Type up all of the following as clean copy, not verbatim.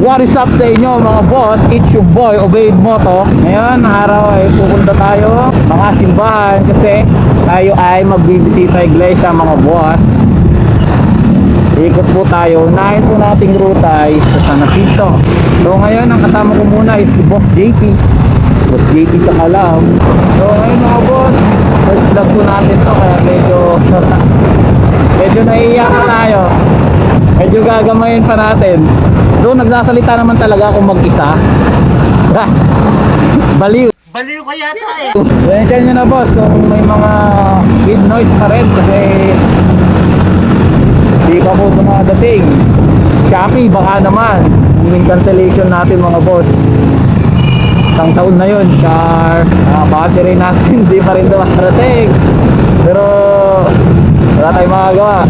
What is up sa inyo mga boss? It's your boy Obeyed Moto. Ngayon araw ay pupunta tayo mga simbahan kasi tayo ay magbibisita iglesia mga boss. Ikot po tayo. Unahin po nating ruta ay sa San Jacinto. So ngayon ang kasama ko muna is si Boss JP. Boss JP sa Calao. So ngayon mga boss, first vlog po natin to kaya medyo naiiyak na tayo. Medyo gagamayin pa natin. So nagsasalita naman talaga akong mag-isa. Baliw. Baliw ka yata eh. Mention nyo na boss kung may mga kid noise pa rin kasi hindi pa po dumadating. Shopee baka naman yung cancellation natin mga boss. Isang taon na yun. Car battery natin hindi pa rin dumadating. Pero wala tayong magagawa.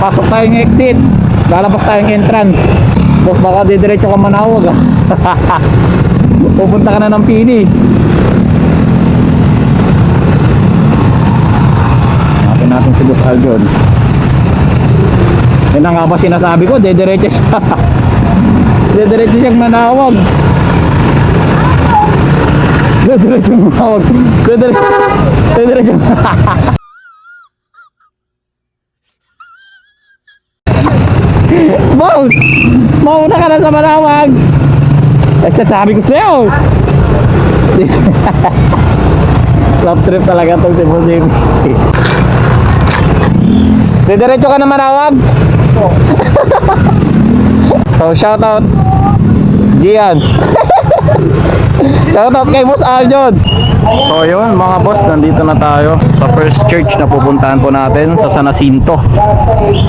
Papasok tayong exit, lalabas tayong entrance. Boss baka didiretso ka Manawag pupunta ka na ng finish. Hanapin natin si Boss Aljon. Yan ang nga ba sinasabi ko, didiretso siya didiretso siyang Manawag. Didiretso Manawag. Didiretso Boss! Mauna ka na sa Manawag! Nagsasabi ko sa'yo! Love trip talaga itong si Boss JP. Didiretso ka na Manawag? So shoutout Gian. Shoutout kay Boss Aljon. So yun mga boss, nandito na tayo sa first church na pupuntahan po natin sa San Jacinto,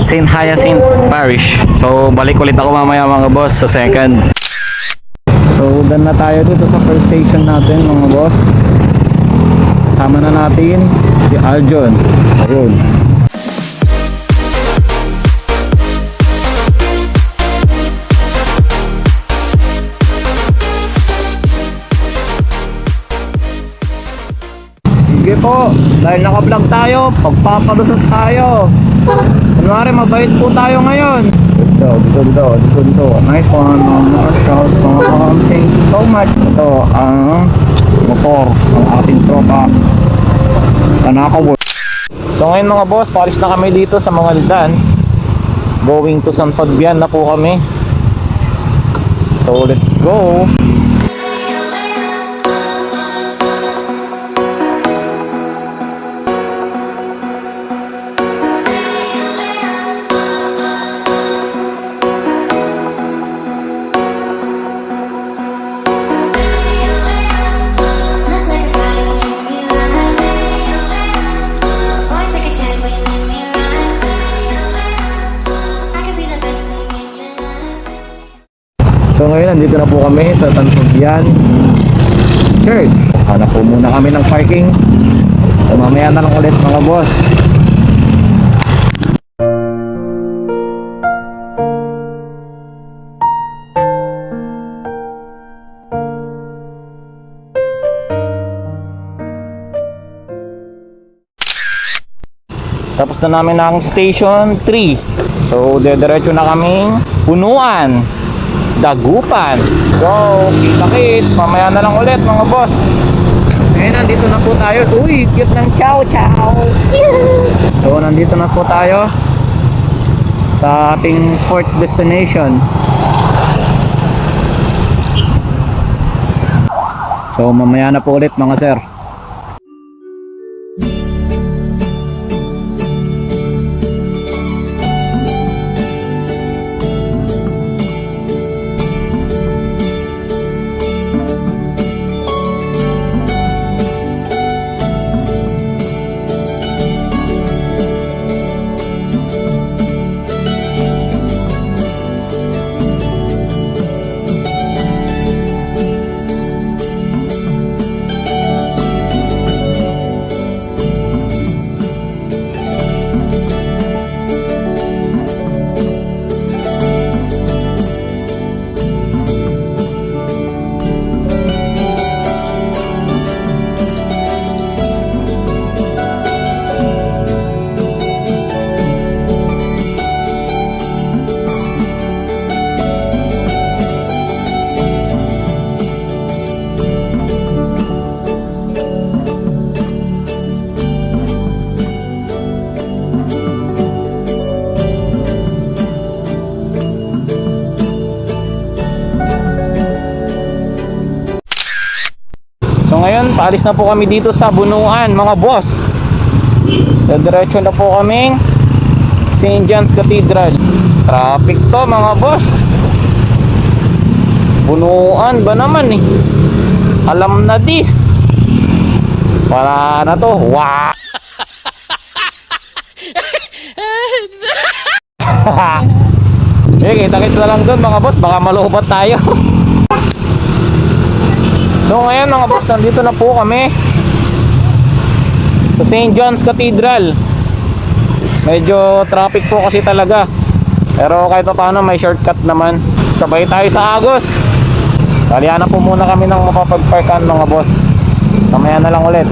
St. Hyacinth Parish. So balik ulit ako mamaya mga boss sa second. So done na tayo dito sa first station natin mga boss. Kasama na natin si Aljon. Ayun. Sige po, dahil naka-vlog tayo, pagpapalusot tayo. Kunwari mabait po tayo ngayon. Dito. Nice one. Thank you so much. Ito ang motor ng ating tropa Tanakaw. So ngayon mga boss, paris na kami dito sa mga Lidan. Going to San Fabian na po kami. So let's go. So ngayon nandito na po kami sa San Fabian Church. Hanap po muna kami ng parking. So mamaya na lang ulit mga boss. Tapos na namin ang station 3. So dediretso na kaming Punuan, Dagupan. So, kita-kits. Mamaya na lang ulit mga boss. Ngayon, nandito na po tayo. Uy, cute ng chow chow. So, nandito na po tayo sa ating fourth destination. So, mamaya na po ulit mga sir. ngayon, paalis na po kami dito sa Bunuan, mga boss. Diretso na po kaming St. John's Cathedral. Traffic to, mga boss. Bunuan ba naman eh. Alam na this. Wala na to. Wow. Kita-kita na lang doon, mga boss. Baka malubat tayo. So ngayon, mga boss, nandito na po kami sa St. John's Cathedral. Medyo traffic po kasi talaga, pero kahit pa paano may shortcut naman. Sabay tayo sa Agos. Kalihan na po muna kami ng mapapagparkan, mga boss. Mamaya na lang ulit.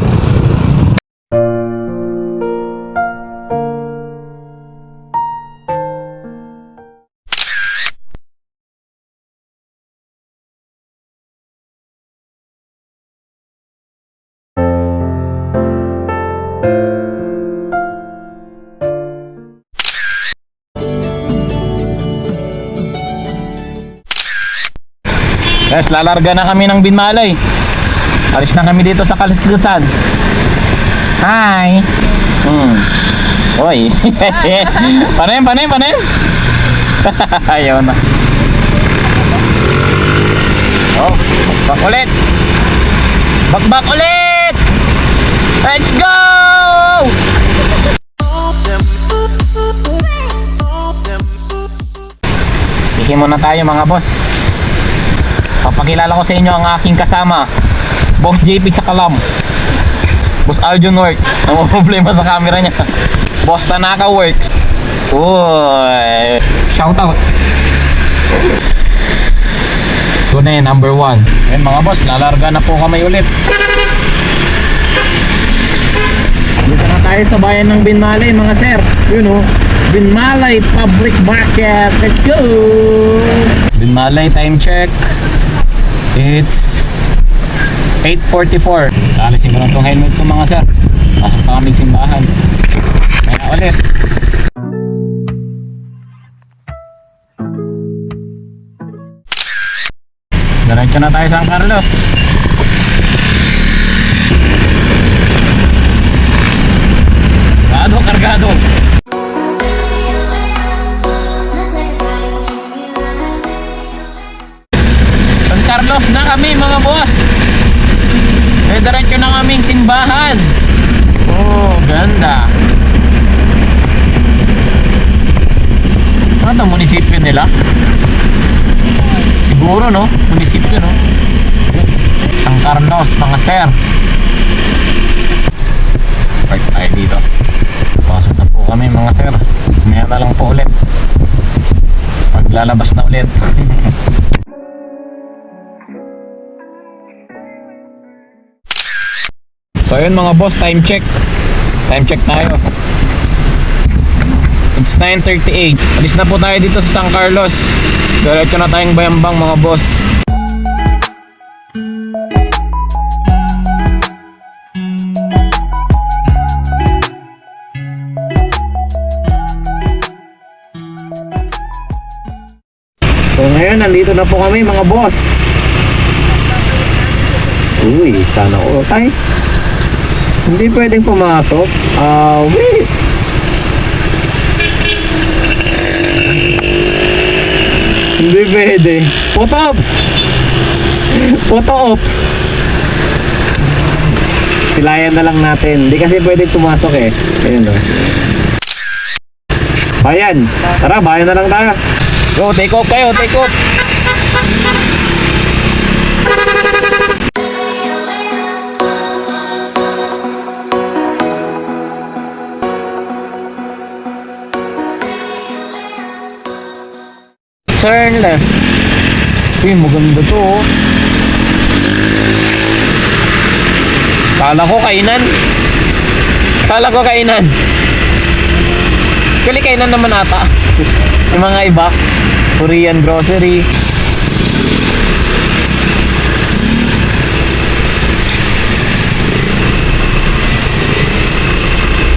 Yes, lalarga na kami ng Binmalay. Alis na kami dito sa Kalaslusan. Hi. Oy. Panem. Ayun na. Oh, back ulit. Back ulit. Let's go. Tikim muna tayo, mga boss. Papakilala ko sa inyo ang aking kasama, Boss JP sa Kalam, Boss Arjun Work. Ang problema sa camera niya, Boss Tanaka Works. Uy, shout out. Ito na yun, number 1. Ayun, mga boss, lalarga na po kami ulit. Dito na tayo sa bayan ng Binmalay, mga sir. Yun o, Binmalay Public Market. Let's go. Binmalay, time check. It's 8:44. Alisin ko na itong helmet ko, mga sir. Pasok pa kaming simbahan. Kaya ulit. Diretso na tayo San Carlos. Kargado. San Carlos na kami, mga boss. May diretso na kaming simbahan. Oh, ganda. Ano ito, munisipyo nila? Siguro, no? Munisipyo, no? San Carlos, mga sir. Park tayo dito. Pasok na po kami, mga sir. Maya na lang po ulit. Maglalabas na ulit. So yun, mga boss, time check. Time check tayo. It's 9:38. Alis na po tayo dito sa San Carlos. Diretso na tayong Bayambang, mga boss. So ngayon, nandito na po kami, mga boss. Uy, sana all. Ay, hindi pwedeng pumasok. Wait. Hindi pwede. Photo ops. Photo ops. Silayan na lang natin. Hindi kasi pwedeng pumasok eh. Ayun o. Bayan. Tara, bayan na lang tayo. Go, take off kayo, take off. Turn left. Uy, maganda to oh. Kala ko kainan. Kala ko kainan. Kali kainan naman ata. Yung mga iba, Korean grocery.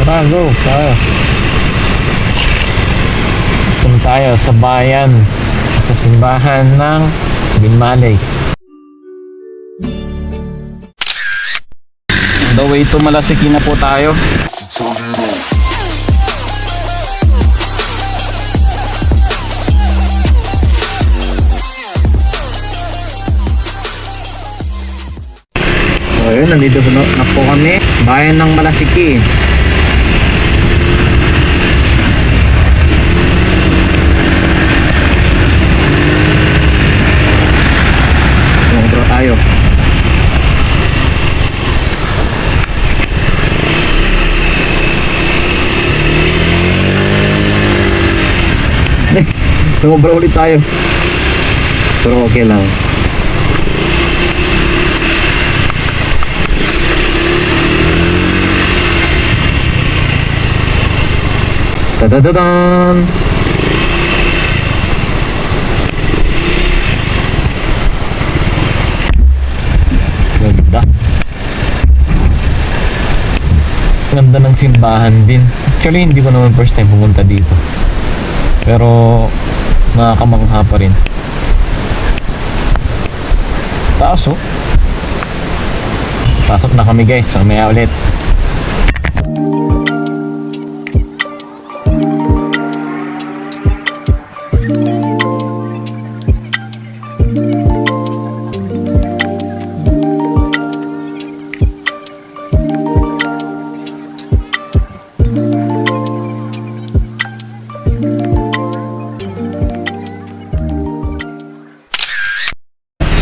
Tara, go. Punta tayo sa bayan, sa simbahan ng Binmalay. The way to Malasiki na po tayo. So ayun, nandito na po kami. Bayan ng Malasiki. Sumobra tayo. Sumobra ulit tayo. Pero okay lang. Tadadadan! Ganda. Ganda ng simbahan din. Actually, hindi ko naman first time pumunta dito. Pero, nakakamangha pa rin. Taas oh. Pasok na kami guys. Mamaya ulit.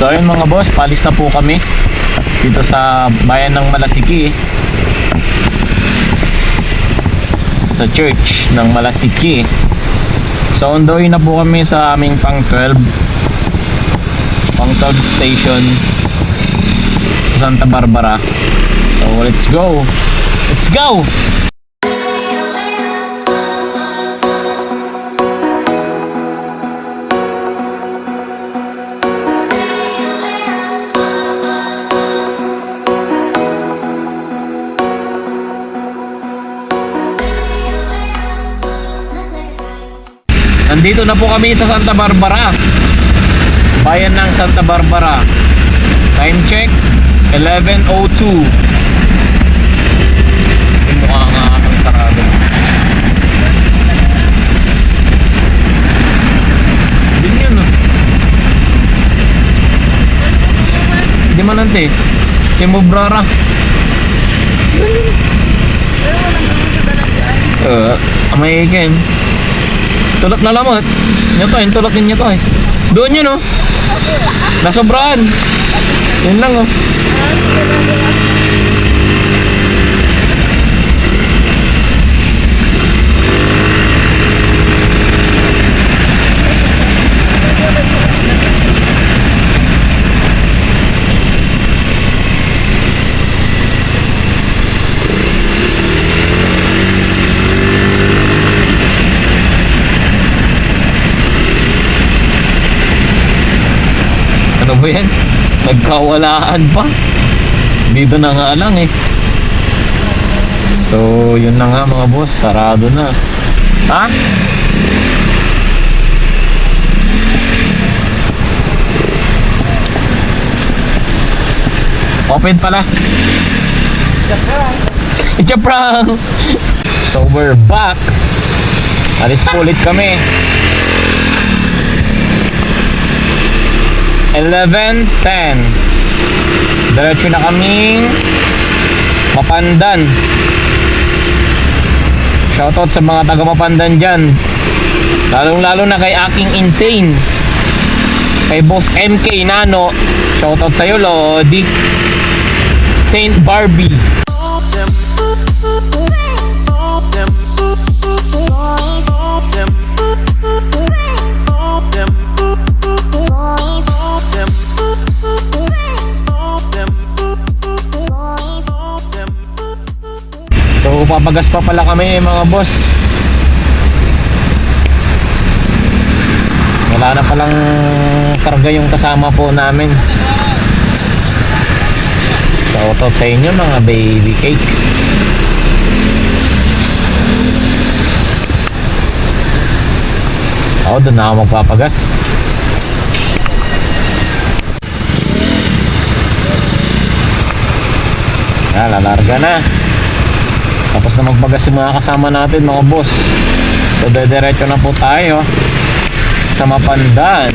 So ayun mga boss, palis na po kami dito sa bayan ng Malasiki, sa church ng Malasiki. So on the way na po kami sa aming pang 12 station sa Santa Barbara. So let's go! Let's go! Nandito na po kami sa Santa Barbara. Bayan ng Santa Barbara. Time check 11:02. Yung mukha nga ng sarado. Din yun oh. Di manante. Simubrara. May game. Tulak na lamot. Nyo to, yung tulakin nyo to eh. Doon yun oh. Nasobraan. Yun lang oh. Ano ba yan? Nagkawalaan pa. Dito na nga lang eh. So yun na nga mga boss, sarado na. Ha? Open pala. It's a prank. So we're back. Alis po ulit kami. 11:10. Diretso na kaming Mapandan. Shoutout sa mga taga Mapandan dyan. Lalong lalo na kay aking insane, kay Boss MK Nano. Shoutout sa'yo Lodi. Saint Barbie. So papagas pa pala kami mga boss. Wala na palang karga yung kasama po namin. Shoutout sa inyo mga baby cakes. Ako doon na ako magpapagas. Lalarga na. Tapos na magbagas yung mga kasama natin mga boss. So dediretso na po tayo sa Mapandan.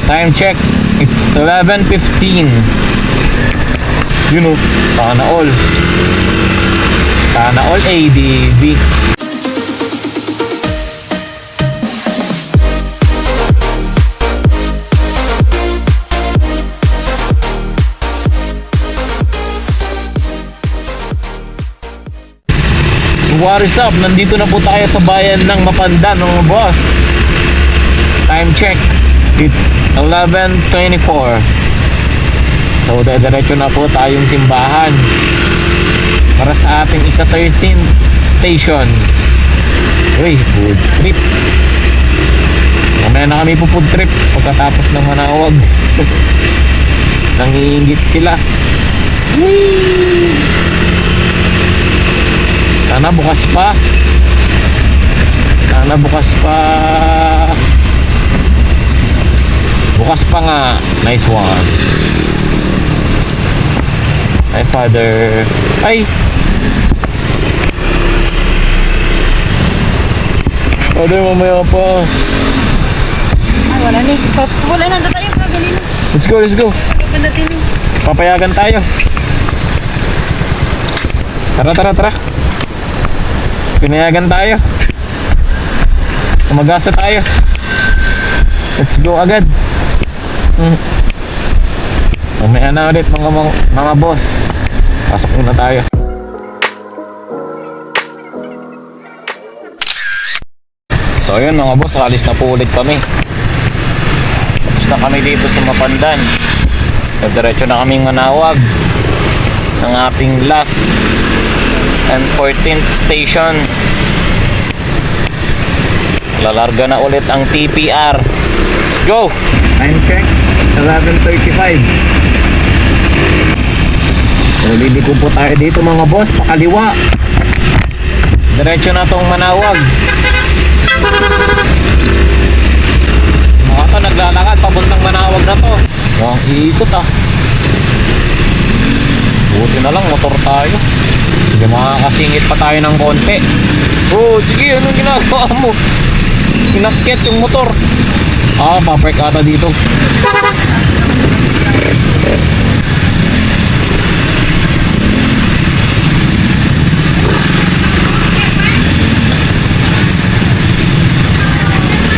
Time check, it's 11:15. You know, sana all ADB. What is up? Nandito na po tayo sa bayan ng Mapandan mga boss. Time check, it's 11:24. So diretso na po tayong simbahan para sa ating ika-13th station. Uy, food trip. Mamaya na kami po food trip pagkatapos ng Manawag. Nangiingit sila. Whee! Sana bukas pa. Sana bukas pa. Bukas pa nga. Nice one. Hi father. Ay. Father, mamaya pa. Ay, wala ni. Wala na tayo kagalino. Let's go, let's go. Papayagan tayo. Tara. Pinayagan tayo. Tumagasa tayo. Let's go agad. Mamaya na ulit mga boss. Pasok muna tayo. So yun mga boss, alis na po ulit kami. Tapos na kami dito sa Mapandan. Diretso na kaming Manawag ng ating last and 14th station. Lalarga na ulit ang TPR. Let's go! Time check, 11:35. So liliko po tayo dito mga boss, pakaliwa. Diretso na tong Manawag. Mga to naglalakad papuntang Manawag na to. Mukhang iikot ah. Buti na lang motor tayo. Sige, makakasingit pa tayo ng konti. Oh, sige, anong ginagawa mo? Inakyat yung motor. Papark ata dito.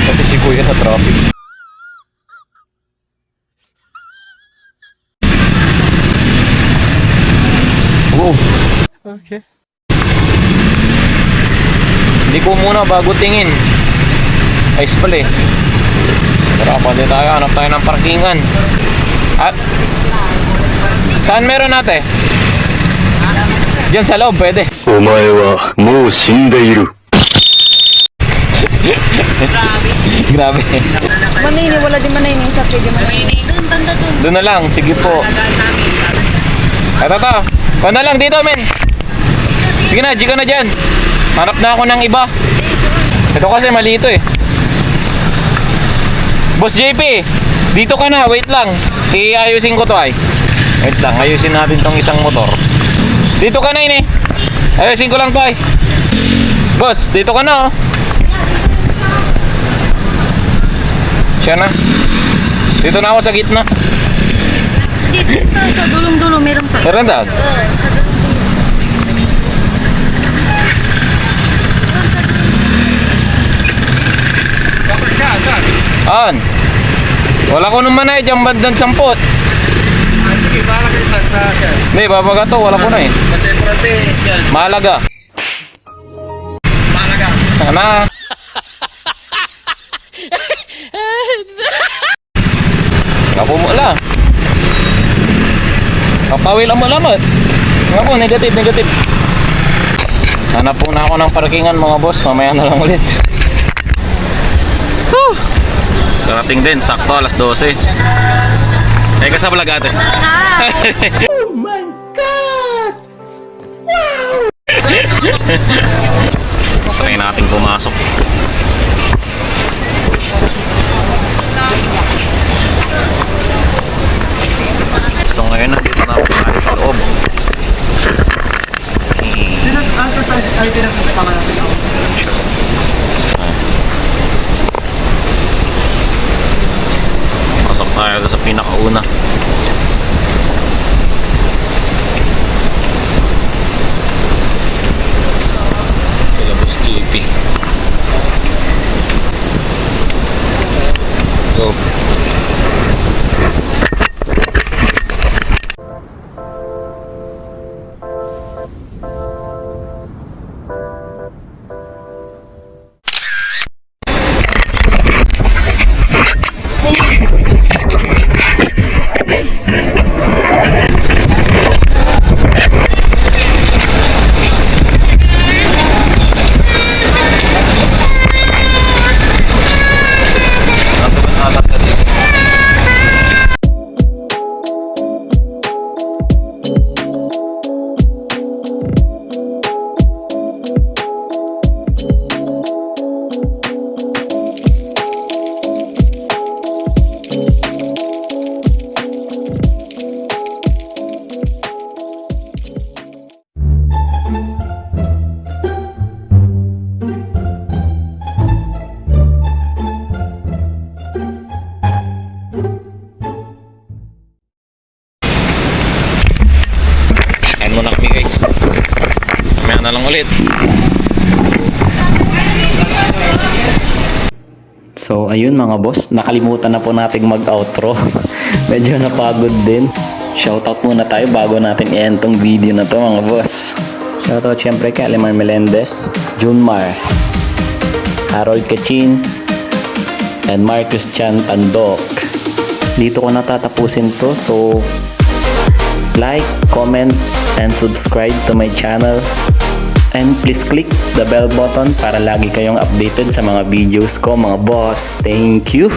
Pati si kuya sa traffic. Oh. Okay. Hindi ko muna bago tingin. Ayos pala eh. Tara, pwede tayo. Hanap tayo ng parkingan. At saan meron natin? Diyan sa loob pwede. Omae wa mou shindeiru. Grabe. Manini, wala din manini sa pwede manini. Doon, banda doon. Doon na lang. Sige po. Ito. Kung na lang dito men. Sige na, G ka na dyan. Hanap na ako ng iba. Ito kasi mali ito eh. Boss JP, dito ka na, wait lang. Iayusin ko to ay. Wait lang, ayusin natin tong isang motor. Dito ka na ini. Ayusin ko lang to ay. Boss, dito ka na oh. Siya na. Dito na ako sa gitna. Dito sa dulong-dulo meron pa. Meron daw? Sa dulong-dulo. An? Wala ko naman na eh, dyan bandang 10. Sige, bahala kayo sa sir. Hindi, babaga to, wala ko na eh. Kasi importante yan. Mahalaga. Mahalaga. Sana. Ngapo mo lang. Papawil ang malamat. Ngapo, negative. Hanap po na ako ng parkingan mga boss. Mamaya na lang ulit. Whew. Darating din, sakto alas 12. Ka sa vlog ate. Oh my God! Wow! Try natin pumasok. So ngayon nandito na po tayo sa loob. una. Kila Boss JP. Go. Kain muna kami guys. Mamaya na lang ulit. So ayun mga boss, nakalimutan na po nating mag-outro. Medyo napagod din. Shoutout muna tayo bago natin i-end tong video na to mga boss. Shoutout syempre kay Alemar Melendez, Junmar, Harold Kachin, and Marcus Chan Tandok. Dito ko natatapusin to, so like, comment, and subscribe to my channel. And please click the bell button para lagi kayong updated sa mga videos ko mga boss. Thank you!